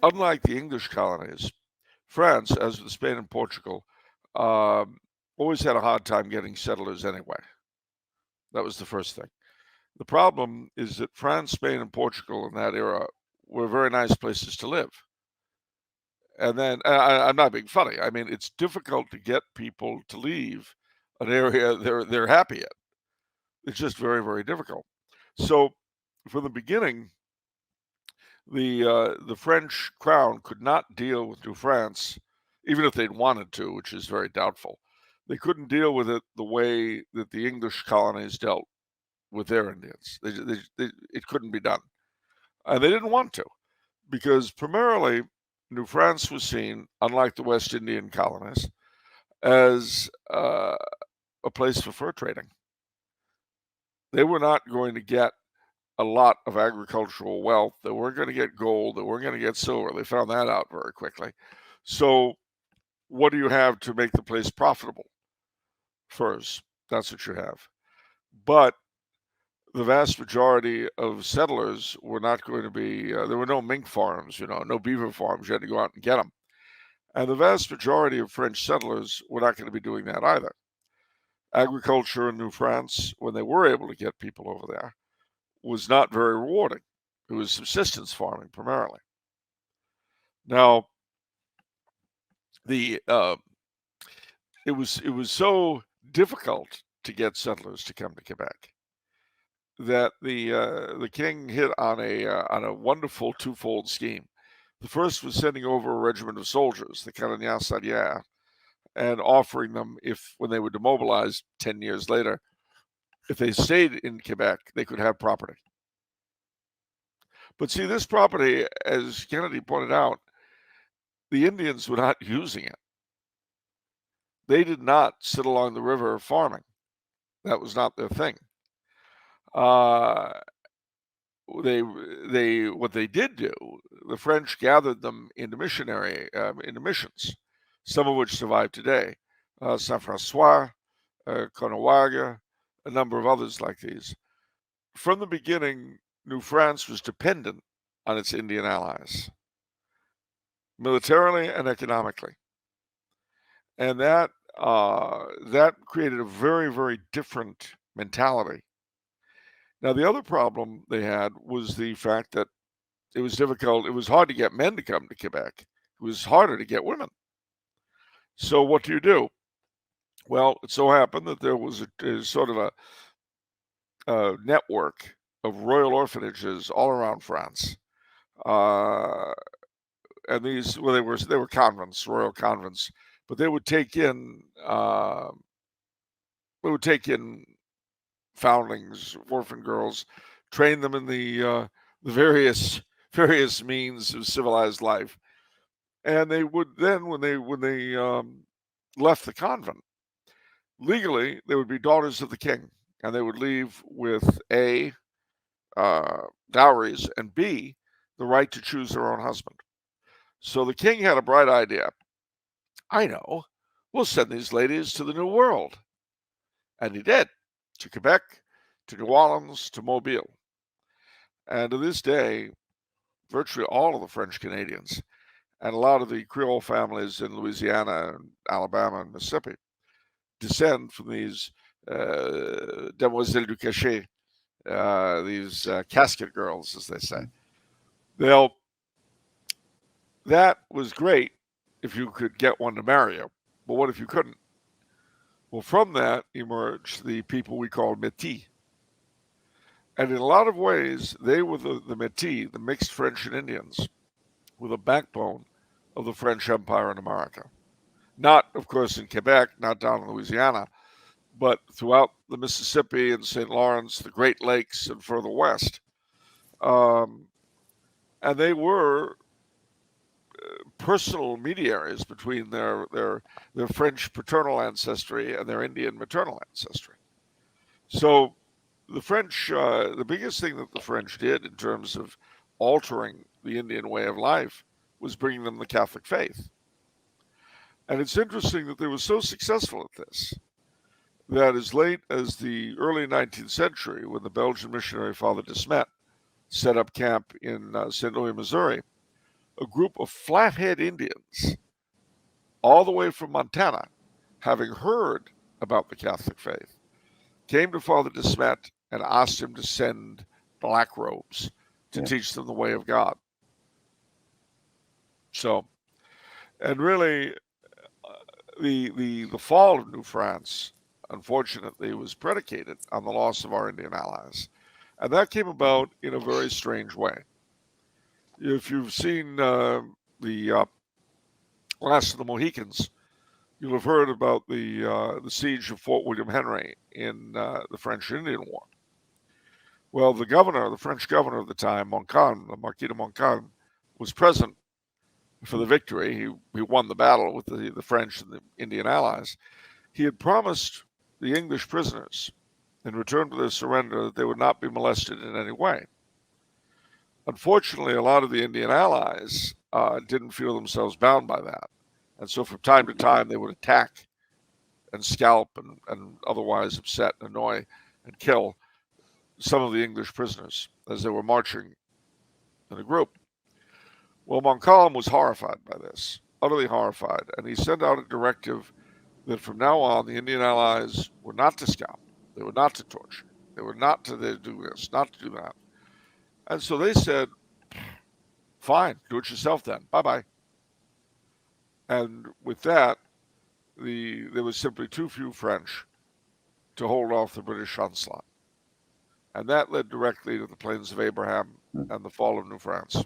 Unlike the English colonies, France, as with Spain and Portugal, um, always had a hard time getting settlers anyway. That was the first thing. The problem is that France, Spain, and Portugal in that era were very nice places to live. And then I'm not being funny. I mean, it's difficult to get people to leave an area they're happy in. It's just very, very difficult. So from the beginning, the French crown could not deal with New France, even if they'd wanted to, which is very doubtful. They couldn't deal with it the way that the English colonies dealt with their Indians. It couldn't be done, and they didn't want to, because primarily New France was seen, unlike the West Indian colonies, as a place for fur trading. They were not going to get a lot of agricultural wealth. They weren't going to get gold. They weren't going to get silver. They found that out very quickly. So what do you have to make the place profitable? Furs. That's what you have. But the vast majority of settlers were not going to be, there were no mink farms, no beaver farms. You had to go out and get them. And the vast majority of French settlers were not going to be doing that either. Agriculture in New France, when they were able to get people over there, was not very rewarding. It was subsistence farming primarily. Now, it was so difficult to get settlers to come to Quebec that the king hit on a wonderful twofold scheme. The first was sending over a regiment of soldiers, the Carignan-Salieres, and offering them, if when they were demobilized 10 years later, if they stayed in Quebec, they could have property. But see, this property, as Kennedy pointed out, the Indians were not using it. They did not sit along the river farming. That was not their thing. What they did do, the French gathered them into missions, some of which survive today. Saint Francois, Conawaga, a number of others like these. From the beginning, New France was dependent on its Indian allies, militarily and economically. And that created a very, very different mentality. Now, the other problem they had was the fact that it was difficult. It was hard to get men to come to Quebec. It was harder to get women. So what do? Well, it so happened that there was a sort of a network of royal orphanages all around France. And these, well, they were convents, royal convents, but they would take in foundlings, orphan girls, train them in the various means of civilized life, and they would then, when they left the convent, legally they would be daughters of the king, and they would leave with A, dowries, and B, the right to choose their own husband. So the king had a bright idea. I know, we'll send these ladies to the New World. And he did, to Quebec, to New Orleans, to Mobile. And to this day, virtually all of the French Canadians and a lot of the Creole families in Louisiana, and Alabama, and Mississippi descend from these demoiselles du cachet, these casket girls, as they say. That was great if you could get one to marry you, but what if you couldn't? Well, from that emerged the people we call Métis. And in a lot of ways, they were the Métis, the mixed French and Indians, were the backbone of the French Empire in America. Not, of course, in Quebec, not down in Louisiana, but throughout the Mississippi and St. Lawrence, the Great Lakes, and further west. And they were personal mediaries between their French paternal ancestry and their Indian maternal ancestry. So the French, the biggest thing that the French did in terms of altering the Indian way of life was bringing them the Catholic faith. And it's interesting that they were so successful at this that as late as the early 19th century, when the Belgian missionary Father de Smet set up camp in St. Louis, Missouri, a group of Flathead Indians, all the way from Montana, having heard about the Catholic faith, came to Father de Smet and asked him to send black robes to Yeah. teach them the way of God. So, and really, the fall of New France, unfortunately, was predicated on the loss of our Indian allies, and that came about in a very strange way. If you've seen the Last of the Mohicans, you'll have heard about the siege of Fort William Henry in the French Indian War. Well, the French governor of the time, Montcalm, the Marquis de Montcalm, was present for the victory. He won the battle with the French and the Indian allies. He had promised the English prisoners, in return for their surrender, that they would not be molested in any way. Unfortunately, a lot of the Indian allies didn't feel themselves bound by that. And so from time to time, they would attack and scalp and otherwise upset and annoy and kill some of the English prisoners as they were marching in a group. Well, Montcalm was horrified by this, utterly horrified, and he sent out a directive that from now on the Indian allies were not to scalp, they were not to torture, they were not to do this, not to do that. And so they said, fine, do it yourself then, bye bye. And with that, there was simply too few French to hold off the British onslaught. And that led directly to the Plains of Abraham and the fall of New France.